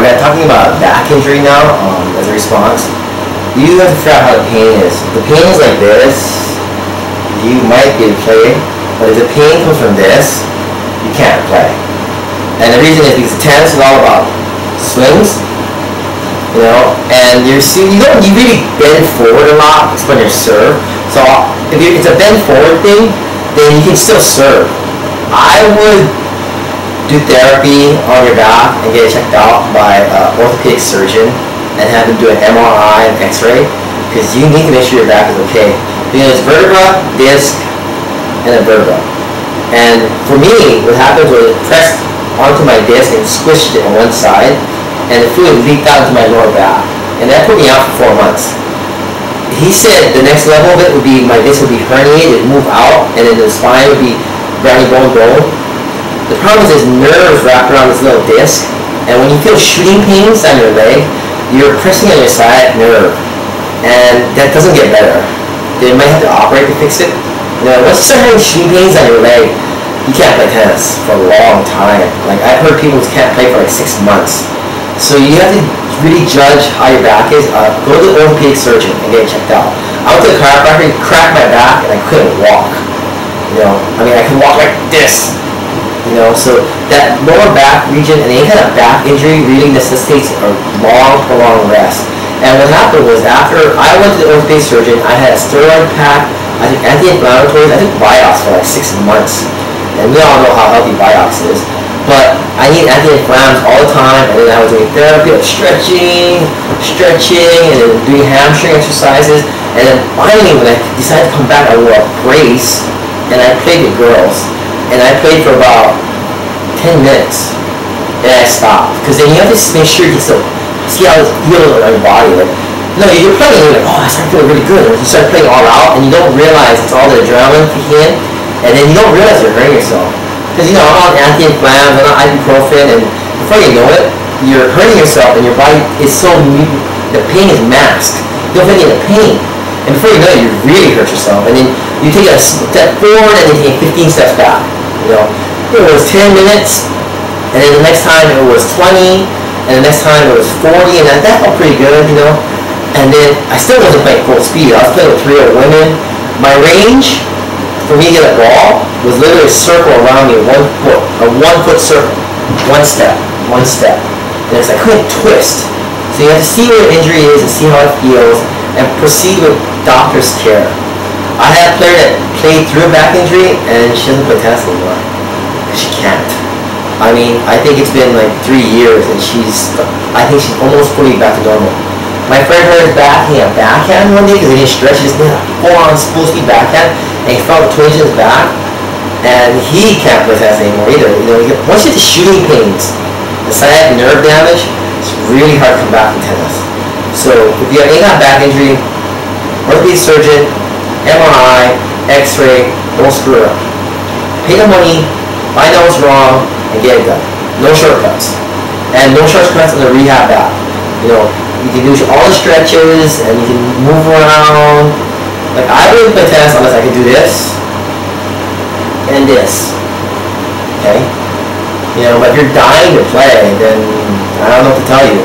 man, talking about back injury now, as a response, you have to figure out how the pain is. If the pain is like this, you might be able to play, but if the pain comes from this, you can't play. And the reason is because tennis is all about swings, and you really bend forward a lot when you serve. So if it's a bend forward thing, then you can still serve. I would do therapy on your back and get it checked out by an orthopedic surgeon and have them do an MRI and X-ray, because you need to make sure your back is okay. Because vertebra, disc, and a vertebra. And for me, what happened was it pressed onto my disc and squished it on one side, and the fluid leaked out into my lower back, and that put me out for 4 months. He said the next level of it would be my disc would be herniated, it'd move out, and then the spine would be brownie bone. The problem is there's nerves wrapped around this little disc, and when you feel shooting pains on your leg, you're pressing on your sciatic nerve, and that doesn't get better. They might have to operate to fix it. Once you start having shooting pains on your leg, you can't play tennis for a long time. Like, I've heard people who can't play for like 6 months. So you have to really judge how your back is. Go to the orthopedic surgeon and get it checked out. I went to the chiropractor, he cracked my back, and I couldn't walk. I could walk like this. So that lower back region and any kind of back injury really necessitates a long, prolonged rest. And what happened was, after I went to the orthopedic surgeon, I had a steroid pack, I took anti-inflammatories, I took Vioxx for like 6 months. And we all know how healthy Vioxx is. But I need anti-inflammatories all the time, and then I was doing therapy, like stretching, and then doing hamstring exercises. And then finally, when I decided to come back, I wore a brace, and I played with girls. And I played for about 10 minutes, and I stopped. Because then you have to make sure you can still see how it feels on your body. You're playing, and you're like, oh, I started feeling really good. And you start playing all out, and you don't realize it's all the adrenaline kicking in, and then you don't realize you're hurting yourself. Because I'm on anti-inflammatories, I'm on ibuprofen, and before you know it, you're hurting yourself, and your body is the pain is masked. You don't feel any of the pain. And before you know it, you really hurt yourself. And then you take a step forward, and then you take 15 steps back. It was 10 minutes, and then the next time it was 20, and the next time it was 40, and that felt pretty good, And then I still wasn't playing full speed. I was playing with 3 other women. My range for me to get a ball was literally a circle around me, a 1 foot circle, 1 step. And I couldn't twist. So you have to see where the injury is and see how it feels, and proceed with doctor's care. I had a player that played through a back injury, and she doesn't play tennis anymore. She can't. I think it's been like 3 years, and I think she's almost fully back to normal. My friend hurt his back, he had a backhand one day because he didn't stretch, he just did a full-on full speed backhand, and he felt a twinge in his back, and he can't play tennis anymore either. Once you get the shooting pains, the sciatic nerve damage, it's really hard to come back from tennis. So if you have any kind of back injury, orthopedic surgeon, MRI, X-ray, don't screw it up. Pay the money, find out what's wrong, and get it done. No shortcuts. And no shortcuts on the rehab back. You can do all the stretches, and you can move around. Like, I wouldn't play tennis unless I could do this and this. Okay? But if you're dying to play, then I don't know what to tell you.